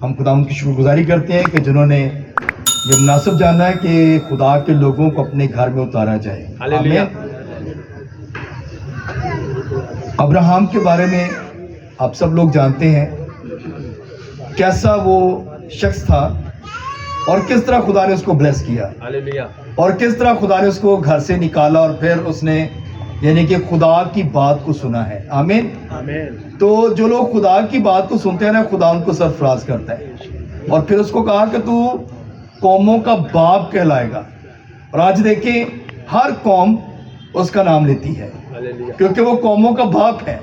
ہم خدا ان کی شکر گزاری کرتے ہیں کہ جنہوں نے یہ مناسب جانا ہے کہ خدا کے لوگوں کو اپنے گھر میں اتارا جائے. ہاللیلویہ. ابراہم کے بارے میں آپ سب لوگ جانتے ہیں کیسا وہ شخص تھا اور کس طرح خدا نے اس کو بلیس کیا ہاللیلویہ. اور کس طرح خدا نے اس کو گھر سے نکالا اور پھر اس نے یعنی کہ خدا کی بات کو سنا ہے. آمین. آمین. تو جو لوگ خدا کی بات کو سنتے ہیں نا خدا ان کو سرفراز کرتا ہے اور پھر اس کو کہا کہ تو قوموں کا باپ کہلائے گا. اور آج دیکھیں ہر قوم اس کا نام لیتی ہے ہاللیلویہ. کیونکہ وہ قوموں کا باپ ہے.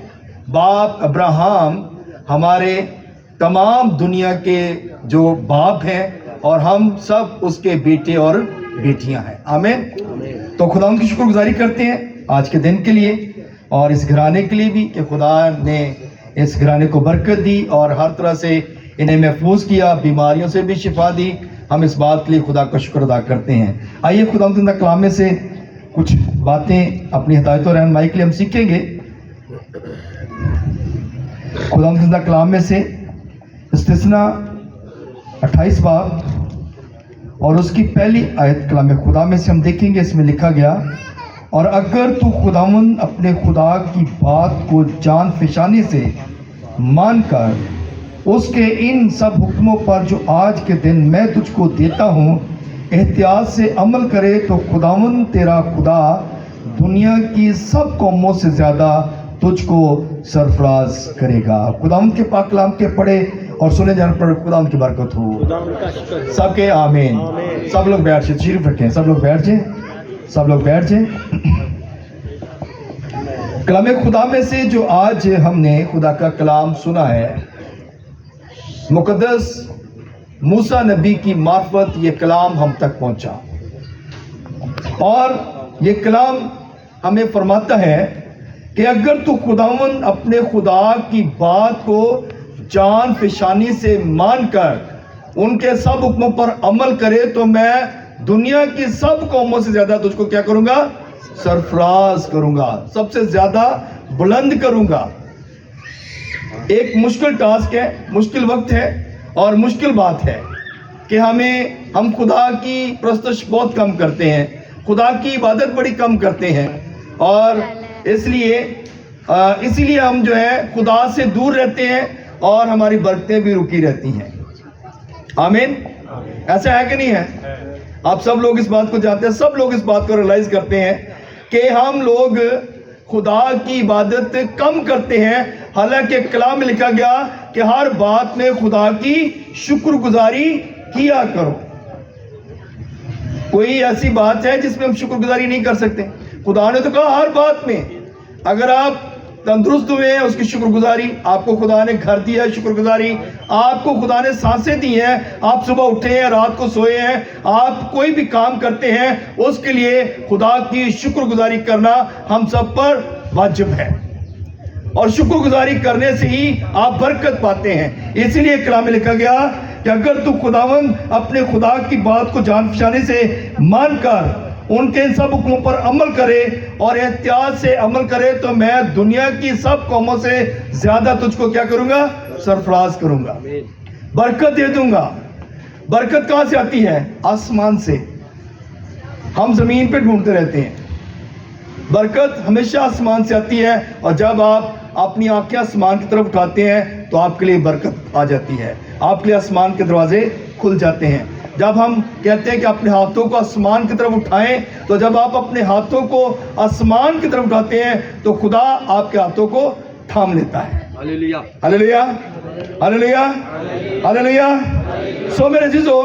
باپ ابراہم ہمارے تمام دنیا کے جو باپ ہیں اور ہم سب اس کے بیٹے اور بیٹیاں ہیں. آمین. تو خدا ان کی شکر گزاری کرتے ہیں آج کے دن کے لیے اور اس گھرانے کے لیے بھی کہ خدا نے اس گھرانے کو برکت دی اور ہر طرح سے انہیں محفوظ کیا، بیماریوں سے بھی شفا دی. ہم اس بات کے لیے خدا کا شکر ادا کرتے ہیں. آئیے خدا زندہ کلام میں سے کچھ باتیں اپنی ہدایت و رہنمائی کے لیے ہم سیکھیں گے. خدا زندہ کلام میں سے استثنا 28 باب اور اس کی پہلی آیت کلام خدا میں سے ہم دیکھیں گے. اس میں لکھا گیا اور اگر تو خداوند اپنے خدا کی بات کو جان فشانی سے مان کر اس کے ان سب حکموں پر جو آج کے دن میں تجھ کو دیتا ہوں احتیاط سے عمل کرے تو خداوند تیرا خدا دنیا کی سب قوموں سے زیادہ تجھ کو سرفراز کرے گا. خداوند کے پاک کلام کے پڑھے اور سنے جانے پر خداوند کی برکت ہو. خدا ان کا شکر ہے. سب کے آمین. آمین. سب لوگ بیٹھ جائیں، تشریف رکھیں. سب لوگ بیٹھ جائیں. سب لوگ بیٹھ جائیں. کلام خدا میں سے جو آج ہم نے خدا کا کلام سنا ہے، مقدس موسیٰ نبی کی معرفت یہ کلام ہم تک پہنچا اور یہ کلام ہمیں فرماتا ہے کہ اگر تو خداوند اپنے خدا کی بات کو جان فشانی سے مان کر ان کے سب حکموں پر عمل کرے تو میں دنیا کی سب قوموں سے زیادہ تجھ کو کیا کروں گا؟ سرفراز کروں گا، سب سے زیادہ بلند کروں گا. ایک مشکل ٹاسک ہے، مشکل وقت ہے اور مشکل بات ہے کہ ہم خدا کی پرستش بہت کم کرتے ہیں، خدا کی عبادت بڑی کم کرتے ہیں اور اس لیے ہم جو ہے خدا سے دور رہتے ہیں اور ہماری برکتیں بھی رکی رہتی ہیں. آمین. ایسا ہے کہ نہیں ہے؟ آپ سب لوگ اس بات کو جانتے ہیں، سب لوگ اس بات کو ریلائز کرتے ہیں کہ ہم لوگ خدا کی عبادت کم کرتے ہیں، حالانکہ کلام میں لکھا گیا کہ ہر بات میں خدا کی شکر گزاری کیا کرو. کوئی ایسی بات ہے جس میں ہم شکر گزاری نہیں کر سکتے؟ خدا نے تو کہا ہر بات میں. اگر آپ تندرست ہوئے ہیں اس کی شکر گزاری، آپ کو خدا نے گھر دیا ہے شکر گزاری، آپ کو خدا نے سانسیں دی ہیں، آپ صبح اٹھے ہیں، رات کو سوئے ہیں، آپ کوئی بھی کام کرتے ہیں اس کے لیے خدا کی شکر گزاری کرنا ہم سب پر واجب ہے اور شکر گزاری کرنے سے ہی آپ برکت پاتے ہیں. اسی لیے کلام میں لکھا گیا کہ اگر تو خداوند اپنے خدا کی بات کو جان پہچانے سے مان کر ان کے سب حکموں پر عمل کرے اور احتیاط سے عمل کرے تو میں دنیا کی سب قوموں سے زیادہ تجھ کو کیا کروں گا؟ سرفراز کروں گا، برکت دے دوں گا. برکت کہاں سے آتی ہے؟ آسمان سے. ہم زمین پہ ڈھونڈتے رہتے ہیں، برکت ہمیشہ آسمان سے آتی ہے اور جب آپ اپنی آنکھیں آسمان کی طرف اٹھاتے ہیں تو آپ کے لیے برکت آ جاتی ہے، آپ کے لیے آسمان کے دروازے کھل جاتے ہیں. جب ہم کہتے ہیں کہ اپنے ہاتھوں کو آسمان کی طرف اٹھائیں تو جب آپ اپنے ہاتھوں کو آسمان کی طرف اٹھاتے ہیں تو خدا آپ کے ہاتھوں کو تھام لیتا ہے. ہاللیلویہ. ہاللیلویہ. ہاللیلویہ. ہاللیلویہ. سو میرے عزیزو،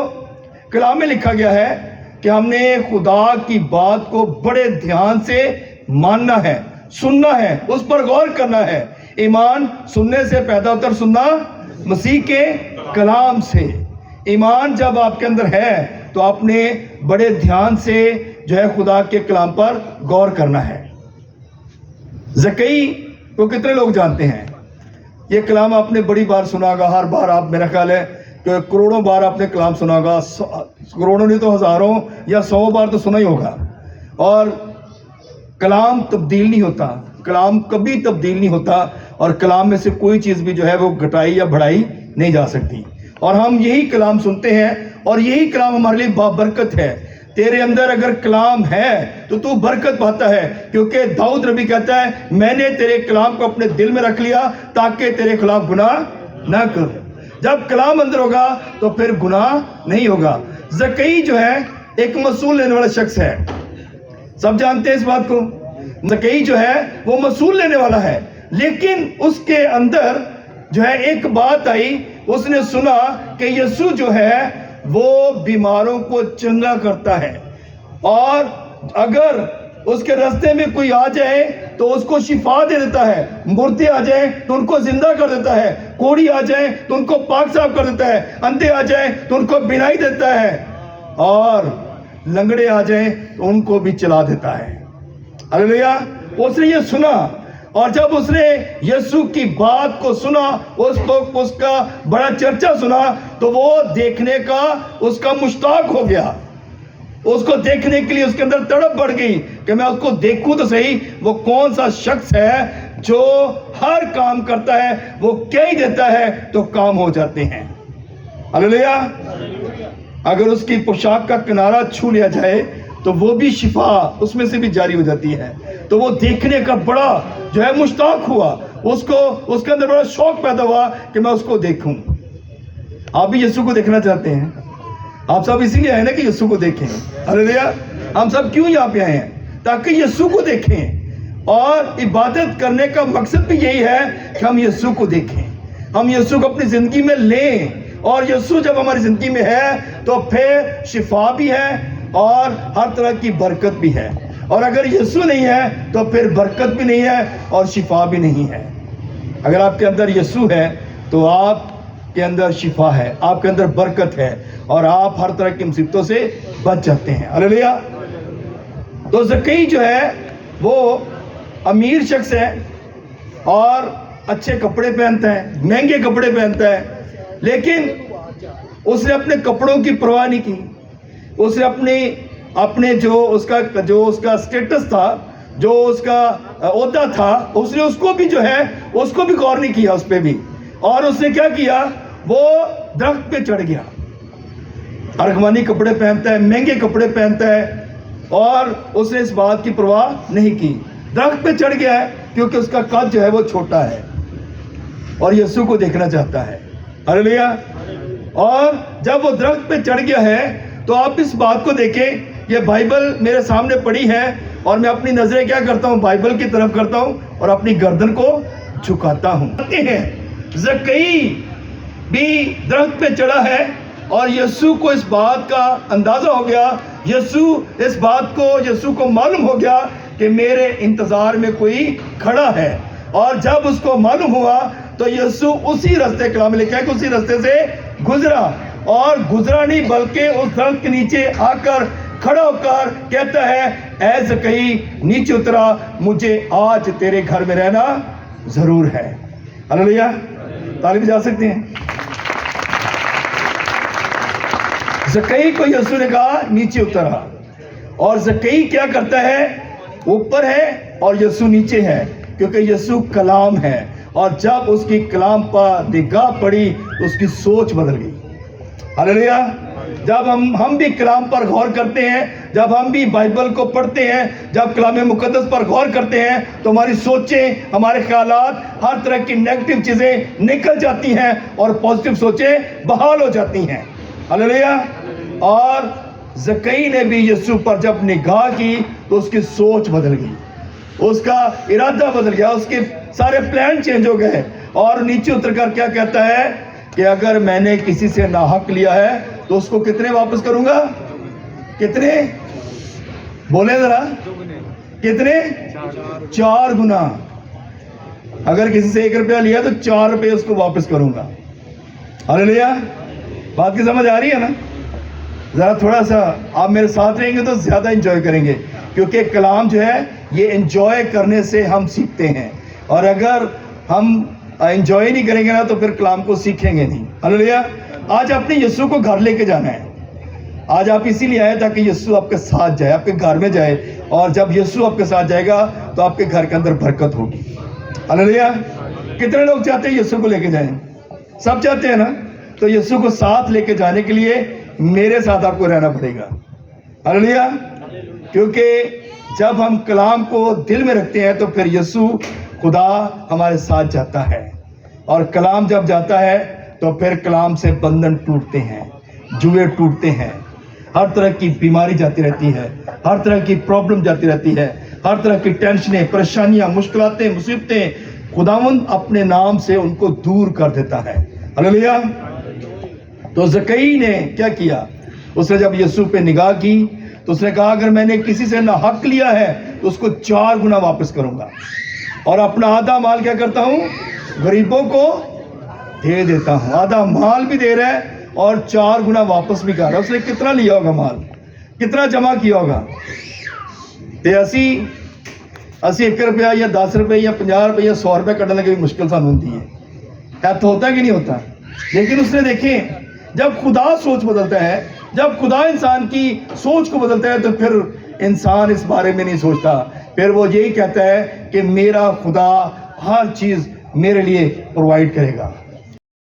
کلام میں لکھا گیا ہے کہ ہم نے خدا کی بات کو بڑے دھیان سے ماننا ہے، سننا ہے، اس پر غور کرنا ہے. ایمان سننے سے پیدا ہوتا ہے، سننا مسیح کے کلام سے. ایمان جب آپ کے اندر ہے تو آپ نے بڑے دھیان سے جو ہے خدا کے کلام پر غور کرنا ہے. زکئی کو کتنے لوگ جانتے ہیں؟ یہ کلام آپ نے بڑی بار سنا ہوگا، ہر بار آپ میرا خیال ہے کہ کروڑوں بار آپ نے کلام سنا ہوگا، کروڑوں نہیں تو ہزاروں یا 100 بار تو سنا ہی ہوگا. اور کلام تبدیل نہیں ہوتا، کلام کبھی تبدیل نہیں ہوتا اور کلام میں سے کوئی چیز بھی جو ہے وہ گھٹائی یا بڑھائی نہیں جا سکتی. اور ہم یہی کلام سنتے ہیں اور یہی کلام ہمارے لیے بابرکت ہے۔ تیرے اندر اگر کلام ہے تو برکت پاتا ہے، کیونکہ داؤد نبی کہتا ہے میں نے تیرے کلام کو اپنے دل میں رکھ لیا تاکہ تیرے خلاف گناہ نہ کروں۔ جب کلام اندر ہوگا تو پھر گناہ نہیں ہوگا۔ زکئی جو ہے ایک مصول لینے والا شخص ہے، سب جانتے ہیں اس بات کو۔ زکئی جو ہے وہ مصول لینے والا ہے، لیکن اس کے اندر جو ہے ایک بات آئی، اس نے سنا کہ یسوع جو ہے وہ بیماروں کو چنگا کرتا ہے، اور اگر اس کے راستے میں کوئی آ جائے تو اس کو شفا دے دیتا ہے، مردے آ جائیں تو ان کو زندہ کر دیتا ہے، کوڑی آ جائیں تو ان کو پاک صاف کر دیتا ہے، اندھے آ جائیں تو ان کو بینائی دیتا ہے، اور لنگڑے آ جائیں تو ان کو بھی چلا دیتا ہے۔ ہلیلویا۔ اس نے یہ سنا، اور جب اس نے یسوع کی بات کو سنا، اس کا بڑا چرچا سنا، تو وہ دیکھنے کا اس کا مشتاق ہو گیا۔ اس کو دیکھنے کے لیے اس کے اندر تڑپ بڑھ گئی کہ میں اس کو دیکھوں تو صحیح، وہ کون سا شخص ہے جو ہر کام کرتا ہے، وہ کہہ ہی دیتا ہے تو کام ہو جاتے ہیں۔ ہلیلویا۔ اگر اس کی پوشاک کا کنارہ چھو لیا جائے تو وہ بھی شفا اس میں سے بھی جاری ہو جاتی ہے۔ تو وہ دیکھنے کا بڑا جو ہے مشتاق ہوا، اس کے اندر بڑا شوق پیدا ہوا کہ میں اس کو دیکھوں۔ آپ بھی یسوع کو دیکھنا چاہتے ہیں؟ آپ سب اسی لیے آئے نا کہ یسوع کو دیکھیں۔ ہلیلویا۔ ہم سب کیوں یہاں پہ آئے ہیں؟ تاکہ یسوع کو دیکھیں، اور عبادت کرنے کا مقصد بھی یہی ہے کہ ہم یسوع کو دیکھیں، ہم یسوع کو اپنی زندگی میں لیں، اور یسوع جب ہماری زندگی میں ہے تو پھر شفا بھی ہے اور ہر طرح کی برکت بھی ہے، اور اگر یسوع نہیں ہے تو پھر برکت بھی نہیں ہے اور شفا بھی نہیں ہے۔ اگر آپ کے اندر یسوع ہے تو آپ کے اندر شفا ہے، آپ کے اندر برکت ہے، اور آپ ہر طرح کی مصیبتوں سے بچ جاتے ہیں۔ ہلیلویا۔ تو زکئی جو ہے وہ امیر شخص ہے اور اچھے کپڑے پہنتا ہے، مہنگے کپڑے پہنتا ہے، لیکن اس نے اپنے کپڑوں کی پرواہ نہیں کی۔ اس نے اپنے جو اس کا سٹیٹس تھا، جو اس کا عہدہ تھا، اس نے اس کو بھی جو ہے اس کو بھی غور نہیں کیا اس پہ بھی، اور اس نے کیا کیا، وہ درخت پہ چڑھ گیا۔ ارغوانی کپڑے پہنتا ہے، مہنگے کپڑے پہنتا ہے، اور اس نے اس بات کی پرواہ نہیں کی، درخت پہ چڑھ گیا ہے کیونکہ اس کا قد جو ہے وہ چھوٹا ہے اور یسوع کو دیکھنا چاہتا ہے۔ ہلیلویا۔ اور جب وہ درخت پہ چڑھ گیا ہے تو آپ اس بات کو دیکھیں، یہ بائبل میرے سامنے پڑی ہے اور میں اپنی نظریں کیا کرتا ہوں، بائبل کی طرف کرتا ہوں اور اپنی گردن کو جھکاتا ہوں۔ زکئی بھی درخت پہ چڑھا ہے اور یسوع کو اس بات کا اندازہ ہو گیا، یسوع کو معلوم ہو گیا کہ میرے انتظار میں کوئی کھڑا ہے، اور جب اس کو معلوم ہوا تو یسوع اسی راستے، کلام لکھا ہے کہ اسی راستے سے گزرا، اور گزرا نہیں بلکہ اس درخت کے نیچے آ کر کھڑا ہو کر کہتا ہے اے زکئی نیچے اترا، مجھے آج تیرے گھر میں رہنا ضرور ہے۔ ہلیلویا۔ طالب جا سکتے ہیں؟ زکئی کو یسوع نے کہا نیچے اترا، اور زکئی کیا کرتا ہے، اوپر ہے اور یسوع نیچے ہے، کیونکہ یسوع کلام ہے، اور جب اس کی کلام پر نگاہ پڑی تو اس کی سوچ بدل گئی۔ ہلیلویا۔ جب ہم بھی کلام پر غور کرتے ہیں، جب ہم بھی بائبل کو پڑھتے ہیں، جب کلام مقدس پر غور کرتے ہیں تو ہماری سوچیں، ہمارے خیالات، ہر طرح کی نیگیٹو چیزیں نکل جاتی ہیں اور پازیٹیو سوچیں بحال ہو جاتی ہیں۔ ہلیلویا۔ اور زکئی نے بھی یسوع پر جب نگاہ کی تو اس کی سوچ بدل گئی، اس کا ارادہ بدل گیا، اس کے سارے پلان چینج ہو گئے، اور نیچے اتر کر کیا کہتا ہے کہ اگر میں نے کسی سے ناحق لیا ہے تو اس کو کتنے واپس کروں گا؟ کتنے؟ بولیں ذرا، کتنے؟ 4 گنا۔ اگر کسی سے 1 روپیہ لیا تو 4 روپے اس کو واپس کروں گا۔ ہلیلویا۔ بات کی سمجھ آ رہی ہے نا؟ ذرا تھوڑا سا آپ میرے ساتھ رہیں گے تو زیادہ انجوائے کریں گے، کیونکہ کلام جو ہے یہ انجوائے کرنے سے ہم سیکھتے ہیں، اور اگر ہم انجوائے نہیں کریں گے نا تو پھر کلام کو سیکھیں گے نہیں۔ ہلیلویا۔ آج اپنے یسوع کو گھر لے کے جانا ہے۔ آج آپ اسی لیے آئے تاکہ یسوع آپ کے ساتھ جائے، آپ کے گھر میں جائے، اور جب یسوع آپ کے ساتھ جائے گا تو آپ کے گھر کے اندر برکت ہوگی۔ ہلیلویا۔ کتنے لوگ چاہتے ہیں یسوع کو لے کے جائیں؟ سب چاہتے ہیں نا؟ تو یسوع کو ساتھ لے کے جانے کے لیے میرے ساتھ آپ کو رہنا پڑے گا. ہلیلویا. کیونکہ جب ہم کلام کو دل میں رکھتے ہیں تو پھر یسوع خدا ہمارے ساتھ جاتا ہے, اور کلام جب جاتا ہے تو پھر کلام سے بندھن ٹوٹتے ہیں, جوئے ٹوٹتے ہیں, ہر طرح کی بیماری جاتی رہتی ہے, ہر طرح کی پرابلم جاتی رہتی ہے, ہر طرح کی ٹینشنیں, پریشانیاں, مشکلاتیں, مصیبتیں خداوند اپنے نام سے ان کو دور کر دیتا ہے. ہلیلویا. تو زکئی نے کیا کیا؟ اس نے جب یسوع پہ نگاہ کی تو اس نے کہا اگر میں نے کسی سے نہ حق لیا ہے تو اس کو 4 گنا واپس کروں گا, اور اپنا آدھا مال کیا کرتا ہوں؟ غریبوں کو دے دیتا ہوں. آدھا مال بھی دے رہا ہے اور 4 گنا واپس بھی کر رہا ہے. اس نے کتنا لیا ہوگا مال, کتنا جمع کیا ہوگا؟ تے اسی 1 روپیہ یا 10 روپے یا 50 روپے یا 100 روپے کٹنے کی مشکل سانو ہوتی ہے تو ہوتا ہے کہ نہیں ہوتا؟ لیکن اس نے دیکھیں جب خدا سوچ بدلتا ہے, جب خدا انسان کی سوچ کو بدلتا ہے تو پھر انسان اس بارے میں نہیں سوچتا, پھر وہ یہی کہتا ہے کہ میرا خدا ہر چیز میرے لیے پرووائڈ کرے گا.